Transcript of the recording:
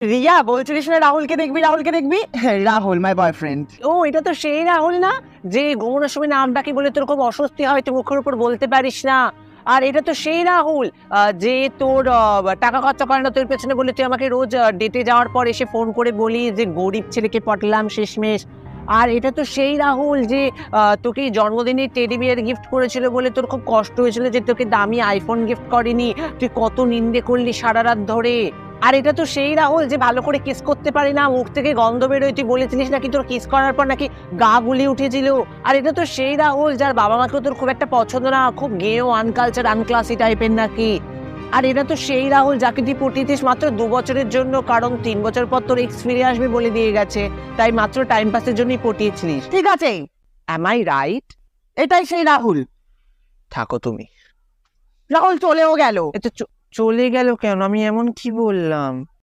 রিয়া বলছিলিস না রাহুলকে দেখবি, রাহুলকে দেখবি? Rahul my boyfriend. ও, এটা তো সেই রাহুল না, যে ঘুমানোর সময় নাম ডাকি বলে তোর খুব অস্বস্তি হয়, তুই মুখের উপর বলতে পারিস না। আর এটা তো সেই রাহুল যে তোর টাকা খরচা করে না তোর পেছনে, বলে তুই আমাকে রোজ ডেটে যাওয়ার পর এসে ফোন করে বলি যে গরিব ছেলেকে পটালাম শেষমেশ। আর এটা তো সেই রাহুল যে তোকে জন্মদিনে টেডি বিয়ার গিফট করেছিল বলে তোর খুব কষ্ট হয়েছিল যে তোকে দামি আইফোন গিফট করেনি, তুই কত নিন্দে করলি সারা রাত ধরে। আর এটা তো সেই রাহুল যে ভালো করে কিস করতে পারি না, মুখ থেকে গন্ধ বেরোয়, তুই বলেছিলিস নাকি তোর কিস করার পর নাকি গা গুলি উঠেছিল। আর এটা তো সেই রাহুল যার বাবা মাকে তোর খুব একটা পছন্দ না, খুব গেও আনকালচার আনক্লাসি টাইপের নাকি। আর এটা তো সেই রাহুল যাকে তুই পটিয়েছিস মাত্র 2 বছরের জন্য, কারণ 3 বছর পর তোর এক্স ফিরে আসবে বলে দিয়ে গেছে, তাই মাত্র টাইম পাসের জন্যই পটিয়েছিলিস। ঠিক আছে, অ্যাম আই রাইট? এটাই সেই রাহুল। থাকো তুমি। রাহুল চলেও গেল। এটা চলে গেল কেন? আমি এমন কি বললাম?